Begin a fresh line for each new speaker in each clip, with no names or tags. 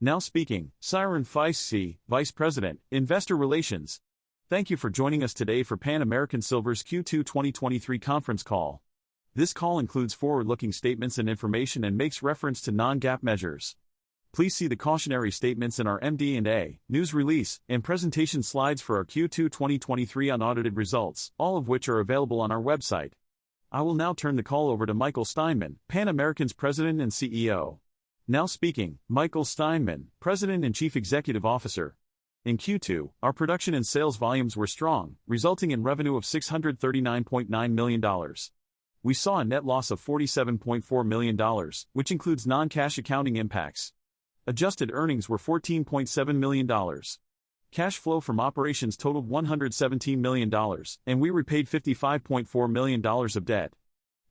Now speaking, Siren Feisty, Vice President, Investor Relations. Thank you for joining us today for Pan American Silver's Q2 2023 conference call. This call includes forward-looking statements and information and makes reference to non-GAAP measures. Please see the cautionary statements in our MD&A, news release, and presentation slides for our Q2 2023 unaudited results, all of which are available on our website. I will now turn the call over to Michael Steinmann, Pan American's President and CEO. Now speaking, Michael Steinmann, President and Chief Executive Officer. In Q2, our production and sales volumes were strong, resulting in revenue of $639.9 million. We saw a net loss of $47.4 million, which includes non-cash accounting impacts. Adjusted earnings were $14.7 million. Cash flow from operations totaled $117 million, and we repaid $55.4 million of debt.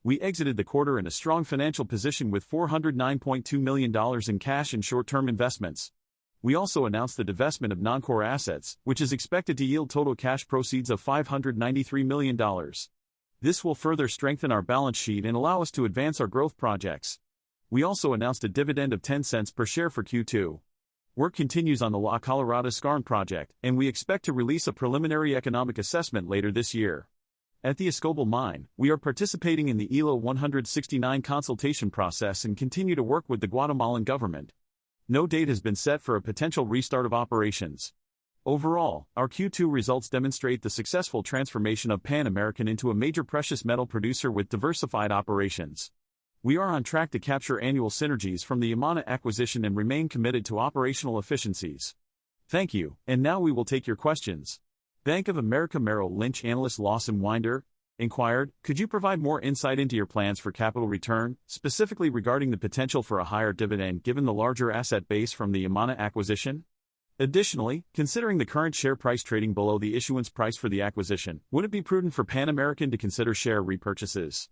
We exited the quarter in a strong financial position with $409.2 million in cash and short-term investments. We also announced the divestment of non-core assets, which is expected to yield total cash proceeds of $593 million. This will further strengthen our balance sheet and allow us to advance our growth projects. We also announced a dividend of 10 cents per share for Q2. Work continues on the La Colorada Skarn project, and we expect to release a preliminary economic assessment later this year. At the Escobal mine, we are participating in the ILO 169 consultation process and continue to work with the Guatemalan government. No date has been set for a potential restart of operations. Overall, our Q2 results demonstrate the successful transformation of Pan American into a major precious metal producer with diversified operations. We are on track to capture annual synergies from the Yamana acquisition and remain committed to operational efficiencies. Thank you, and now we will take your questions. Bank of America Merrill Lynch analyst Lawson Winder inquired, could you provide more insight into your plans for capital return, specifically regarding the potential for a higher dividend given the larger asset base from the Yamana acquisition? Additionally, considering the current share price trading below the issuance price for the acquisition, would it be prudent for Pan American to consider share repurchases?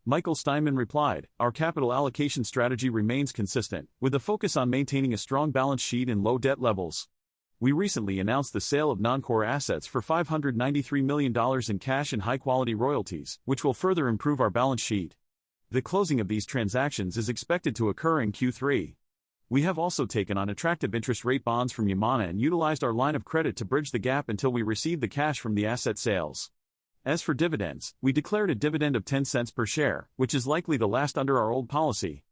Michael Steinmann replied, our capital allocation strategy remains consistent, with a focus on maintaining a strong balance sheet and low debt levels. We recently announced the sale of non-core assets for $593 million in cash and high-quality royalties, which will further improve our balance sheet. The closing of these transactions is expected to occur in Q3. We have also taken on attractive interest rate bonds from Yamana and utilized our line of credit to bridge the gap until we receive the cash from the asset sales. As for dividends, we declared a dividend of 10 cents per share, which is likely the last under our old policy.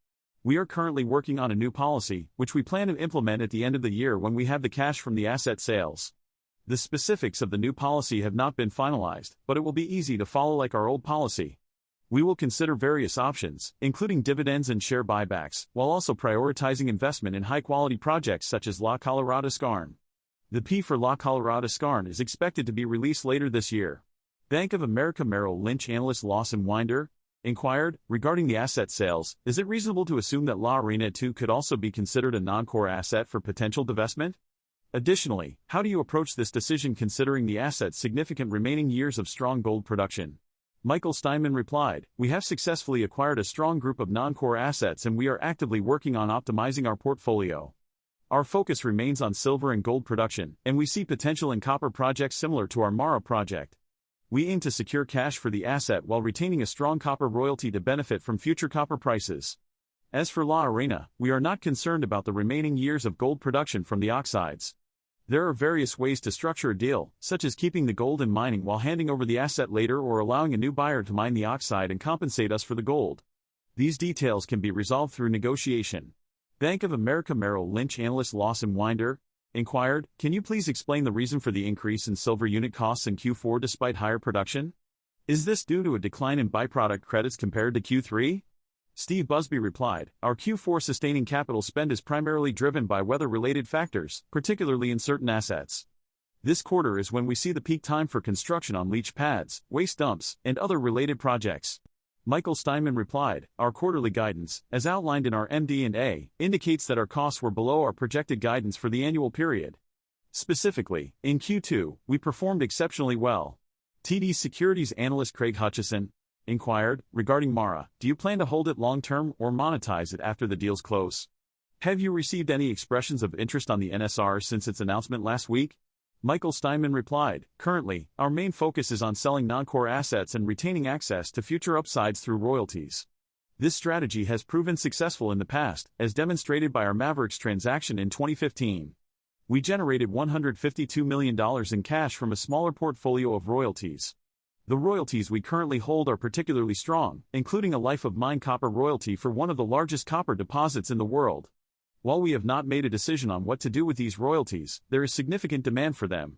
We are currently working on a new policy, which we plan to implement at the end of the year when we have the cash from the asset sales. The specifics of the new policy have not been finalized, but it will be easy to follow like our old policy. We will consider various options, including dividends and share buybacks, while also prioritizing investment in high-quality projects such as La Colorada Skarn. The P for La Colorada Skarn is expected to be released later this year. Bank of America Merrill Lynch analyst Lawson Winder inquired, regarding the asset sales, is it reasonable to assume that La Arena II could also be considered a non-core asset for potential divestment? Additionally, how do you approach this decision considering the asset's significant remaining years of strong gold production? Michael Steinmann replied, we have successfully acquired a strong group of non-core assets and we are actively working on optimizing our portfolio. Our focus remains on silver and gold production, and we see potential in copper projects similar to our Mara project. We aim to secure cash for the asset while retaining a strong copper royalty to benefit from future copper prices. As for La Arena, we are not concerned about the remaining years of gold production from the oxides. There are various ways to structure a deal, such as keeping the gold and mining while handing over the asset later or allowing a new buyer to mine the oxide and compensate us for the gold. These details can be resolved through negotiation. Bank of America Merrill Lynch analyst Lawson Winder inquired, can you please explain the reason for the increase in silver unit costs in Q4 despite higher production? Is this due to a decline in byproduct credits compared to Q3? Steve Busby replied, our Q4 sustaining capital spend is primarily driven by weather-related factors, particularly in certain assets. This quarter is when we see the peak time for construction on leach pads, waste dumps, and other related projects. Michael Steinmann replied, our quarterly guidance, as outlined in our MD&A, indicates that our costs were below our projected guidance for the annual period. Specifically, in Q2, we performed exceptionally well. TD Securities analyst Craig Hutchison inquired, regarding Mara, do you plan to hold it long-term or monetize it after the deal's close? Have you received any expressions of interest on the NSR since its announcement last week? Michael Steinmann replied, currently, our main focus is on selling non-core assets and retaining access to future upsides through royalties. This strategy has proven successful in the past, as demonstrated by our Mavericks transaction in 2015. We generated $152 million in cash from a smaller portfolio of royalties. The royalties we currently hold are particularly strong, including a life-of-mine copper royalty for one of the largest copper deposits in the world. While we have not made a decision on what to do with these royalties, there is significant demand for them.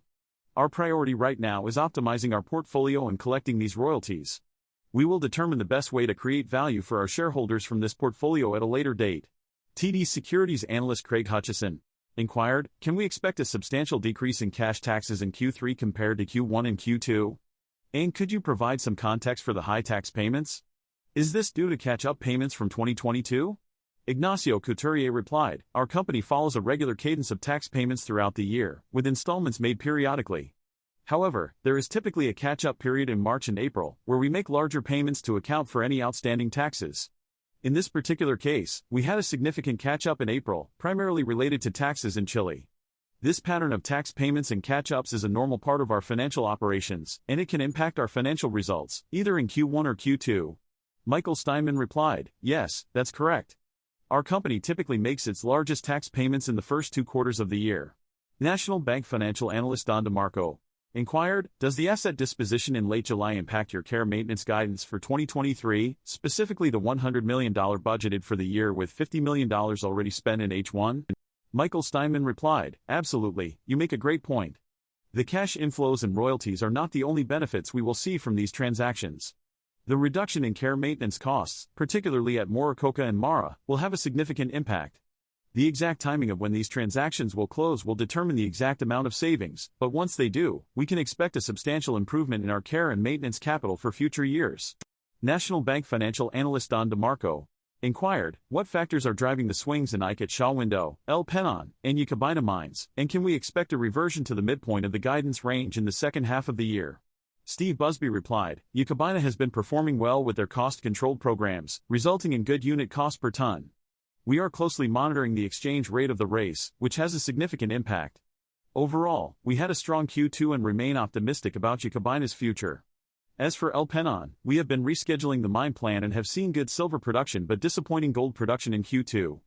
Our priority right now is optimizing our portfolio and collecting these royalties. We will determine the best way to create value for our shareholders from this portfolio at a later date. TD Securities analyst Craig Hutchison inquired, can we expect a substantial decrease in cash taxes in Q3 compared to Q1 and Q2? And could you provide some context for the high tax payments? Is this due to catch-up payments from 2022? Ignacio Couturier replied, our company follows a regular cadence of tax payments throughout the year, with installments made periodically. However, there is typically a catch-up period in March and April, where we make larger payments to account for any outstanding taxes. In this particular case, we had a significant catch-up in April, primarily related to taxes in Chile. This pattern of tax payments and catch-ups is a normal part of our financial operations, and it can impact our financial results, either in Q1 or Q2. Michael Steinman replied, yes, that's correct. Our company typically makes its largest tax payments in the first 2 quarters of the year. National Bank financial analyst Don DeMarco inquired, does the asset disposition in late July impact your care maintenance guidance for 2023, specifically the $100 million budgeted for the year with $50 million already spent in H1? Michael Steinman replied, absolutely, you make a great point. The cash inflows and royalties are not the only benefits we will see from these transactions. The reduction in care maintenance costs, particularly at Morococha and Mara, will have a significant impact. The exact timing of when these transactions will close will determine the exact amount of savings, but once they do, we can expect a substantial improvement in our care and maintenance capital for future years. National Bank financial analyst Don DeMarco inquired, what factors are driving the swings in AISC at Shahuindo, El Peñón, and Yacobina mines, and can we expect a reversion to the midpoint of the guidance range in the second half of the year? Steve Busby replied, Yacobina has been performing well with their cost-controlled programs, resulting in good unit cost per ton. We are closely monitoring the exchange rate of the race, which has a significant impact. Overall, we had a strong Q2 and remain optimistic about Yacobina's future. As for El Peñón, we have been rescheduling the mine plan and have seen good silver production but disappointing gold production in Q2.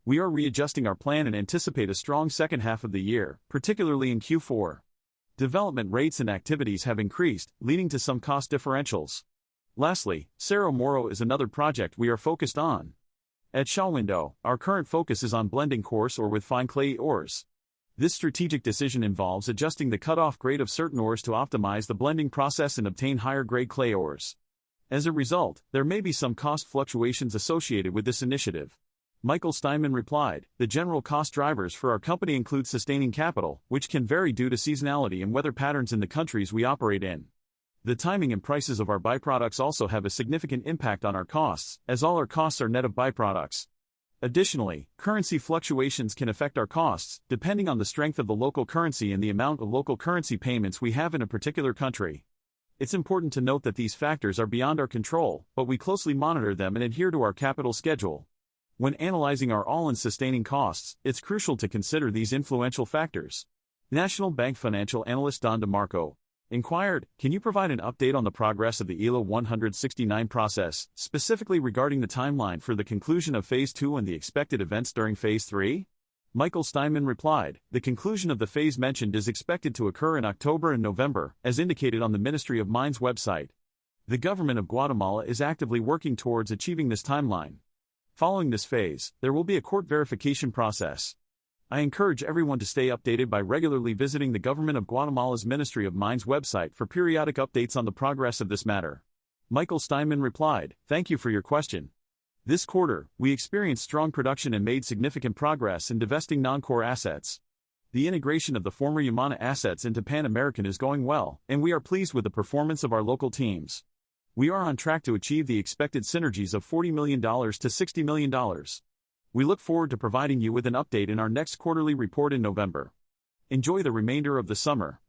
We are readjusting our plan and anticipate a strong second half of the year, particularly in Q4. Development rates and activities have increased, leading to some cost differentials. Lastly, Cerro Moro is another project we are focused on. At Shahuindo, our current focus is on blending coarse ore with fine clay ores. This strategic decision involves adjusting the cutoff grade of certain ores to optimize the blending process and obtain higher-grade clay ores. As a result, there may be some cost fluctuations associated with this initiative. Michael Steinman replied, the general cost drivers for our company include sustaining capital, which can vary due to seasonality and weather patterns in the countries we operate in. The timing and prices of our byproducts also have a significant impact on our costs, as all our costs are net of byproducts. Additionally, currency fluctuations can affect our costs, depending on the strength of the local currency and the amount of local currency payments we have in a particular country. It's important to note that these factors are beyond our control, but we closely monitor them and adhere to our capital schedule. When analyzing our all-in sustaining costs, it's crucial to consider these influential factors. National Bank financial analyst Don DeMarco inquired, can you provide an update on the progress of the ILA 169 process, specifically regarding the timeline for the conclusion of Phase 2 and the expected events during Phase 3? Michael Steinman replied, the conclusion of the phase mentioned is expected to occur in October and November, as indicated on the Ministry of Mines website. The government of Guatemala is actively working towards achieving this timeline. Following this phase, there will be a court verification process. I encourage everyone to stay updated by regularly visiting the Government of Guatemala's Ministry of Mines website for periodic updates on the progress of this matter. Michael Steinman replied, thank you for your question. This quarter, we experienced strong production and made significant progress in divesting non-core assets. The integration of the former Yamana assets into Pan American is going well, and we are pleased with the performance of our local teams. We are on track to achieve the expected synergies of $40 million to $60 million. We look forward to providing you with an update in our next quarterly report in November. Enjoy the remainder of the summer.